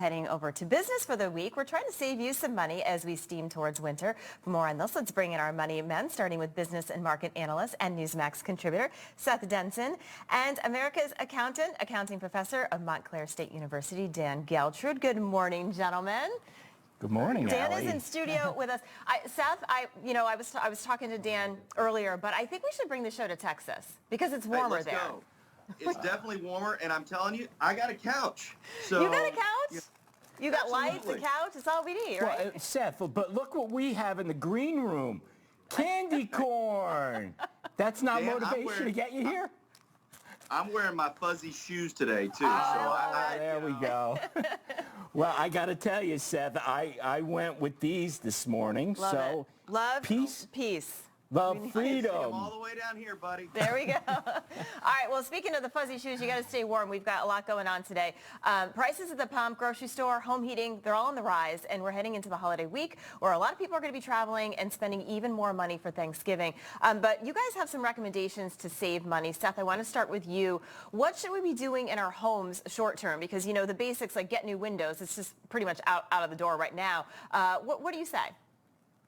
Heading over to business for the week, we're trying to save you some money as we steam towards winter. For more on this, let's bring in our money men, starting with business and market analyst and Newsmax contributor, Seth Denson, and America's accounting professor of Montclair State University, Dan Geltrude. Good morning, gentlemen. Good morning, Dan Allie. is in studio with us. Seth, I was talking to Dan earlier, but I think we should bring the show to Texas because it's warmer there. Go. It's definitely warmer, and I'm telling you, I got a couch. So you got a couch? Yeah. You got lights, a Absolutely. couch, it's all we need, right? Well, Seth, but look what we have in the green room. Candy corn. That's not Dan, motivation to get you here? I'm wearing my fuzzy shoes today, too. There we go. Well, I got to tell you, Seth, I went with these this morning. Love so it. Love, peace, peace. love, I'm freedom. all the way down here, buddy. There we go. All right, well, speaking of the fuzzy shoes, you got to stay warm. We've got a lot going on today. Prices at the pump, grocery store, home heating, they're all on the rise, and we're heading into the holiday week where a lot of people are going to be traveling and spending even more money for Thanksgiving. But you guys have some recommendations to save money. Seth, I want to start with you. What should we be doing in our homes short term? Because, you know, the basics like get new windows, it's just pretty much out of the door right now. What do you say?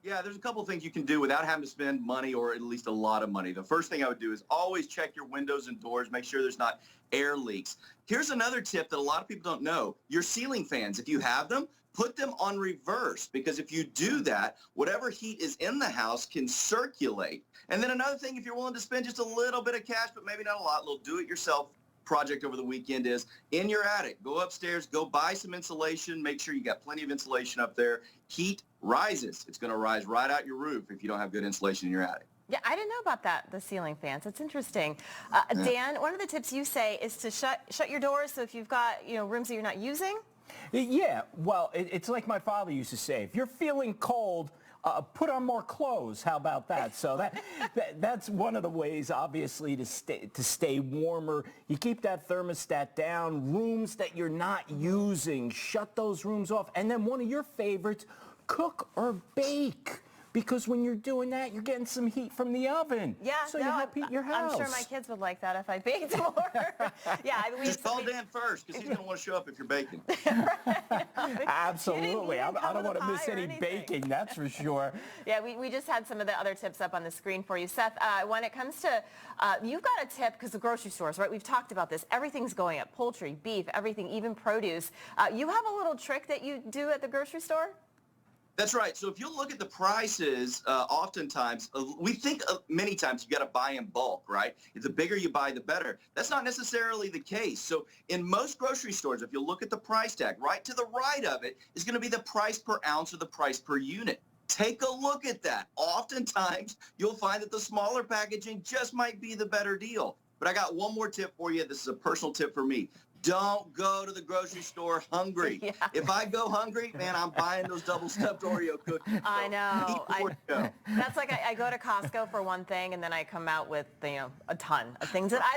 Yeah, there's a couple of things you can do without having to spend money or at least a lot of money. The first thing I would do is always check your windows and doors, make sure there's not air leaks. Here's another tip that a lot of people don't know. Your ceiling fans, if you have them, put them on reverse, because if you do that, whatever heat is in the house can circulate. And then another thing, if you're willing to spend just a little bit of cash, but maybe not a lot, little do-it-yourself project over the weekend is in your attic. Go upstairs, go buy some insulation, make sure you got plenty of insulation up there. Heat rises. It's going to rise right out your roof if you don't have good insulation in your attic. Yeah, I didn't know about that, the ceiling fans. It's interesting. Dan, one of the tips you say is to shut your doors, so if you've got, rooms that you're not using. Yeah, well, it's like my father used to say, if you're feeling cold, put on more clothes. How about that? So that's one of the ways, obviously, to stay warmer. You keep that thermostat down. Rooms that you're not using, shut those rooms off. And then one of your favorites, cook or bake. Because when you're doing that, you're getting some heat from the oven. Yeah, so you help heat your house. I'm sure my kids would like that if I baked more. Yeah, just call Dan first, because he's going to want to show up if you're baking. Absolutely. I don't want to miss any baking, that's for sure. Yeah, we just had some of the other tips up on the screen for you. Seth, when it comes to, you've got a tip, because the grocery stores, right, we've talked about this. Everything's going up, poultry, beef, everything, even produce. You have a little trick that you do at the grocery store? That's right. So if you look at the prices, oftentimes, we think many times you got to buy in bulk, right? The bigger you buy, the better. That's not necessarily the case. So in most grocery stores, if you look at the price tag, right to the right of it is going to be the price per ounce or the price per unit. Take a look at that. Oftentimes, you'll find that the smaller packaging just might be the better deal. But I got one more tip for you. This is a personal tip for me. Don't go to the grocery store hungry. Yeah. If I go hungry, man, I'm buying those double stuffed Oreo cookies. So I know. That's like I go to Costco for one thing, and then I come out with a ton of things that I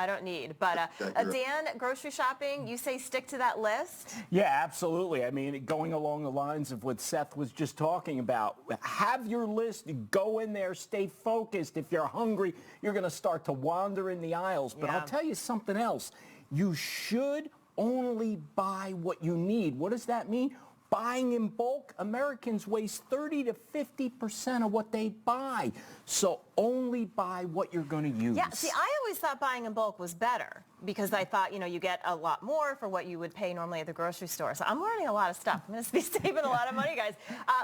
don't need. But Dan, grocery shopping, you say stick to that list? Yeah, absolutely. I mean, going along the lines of what Seth was just talking about, have your list, go in there, stay focused. If you're hungry, you're going to start to wander in the aisles. But I'll tell you something else. You should only buy what you need. What does that mean? Buying in bulk, Americans waste 30 to 50% of what they buy. So only buy what you're going to use. Yeah, see, I always thought buying in bulk was better because I thought, you get a lot more for what you would pay normally at the grocery store. So I'm learning a lot of stuff. I'm going to be saving a lot of money, guys.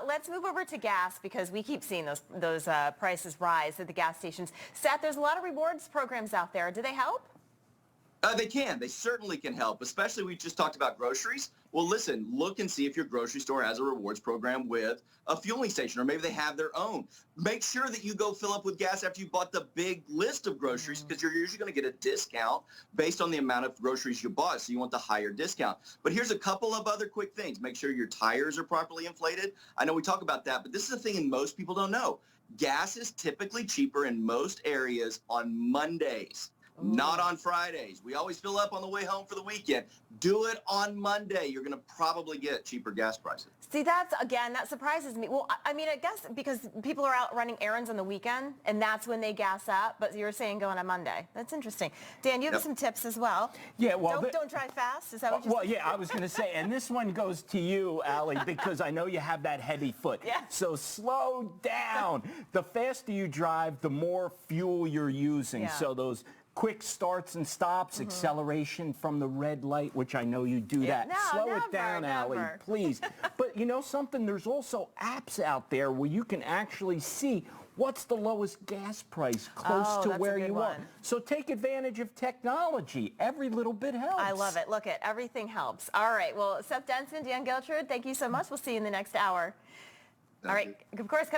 Let's move over to gas because we keep seeing those prices rise at the gas stations. Seth, there's a lot of rewards programs out there. Do they help? They can. They certainly can help, especially we just talked about groceries. Well, listen, look and see if your grocery store has a rewards program with a fueling station, or maybe they have their own. Make sure that you go fill up with gas after you bought the big list of groceries, because you're usually going to get a discount based on the amount of groceries you bought, so you want the higher discount. But here's a couple of other quick things. Make sure your tires are properly inflated. I know we talk about that, but this is a thing most people don't know. Gas is typically cheaper in most areas on Mondays. Not on Fridays. We always fill up on the way home for the weekend. Do it on Monday. You're going to probably get cheaper gas prices. See, that surprises me. Well, I mean, I guess because people are out running errands on the weekend, and that's when they gas up, but you're saying going on Monday. That's interesting. Dan, you have some tips as well. Yeah, well... Don't drive fast? Is that what you're saying? Well, yeah, I was going to say, and this one goes to you, Allie, because I know you have that heavy foot. Yeah. So slow down. The faster you drive, the more fuel you're using. Yeah. So those quick starts and stops, acceleration from the red light, which I know you do that. No, Slow it down, Allie, please. But you know something? There's also apps out there where you can actually see what's the lowest gas price close to where you are. So take advantage of technology. Every little bit helps. I love it. Look, everything helps. All right. Well, Seth Denson, Dan Geltrude, thank you so much. We'll see you in the next hour. All right. Of course.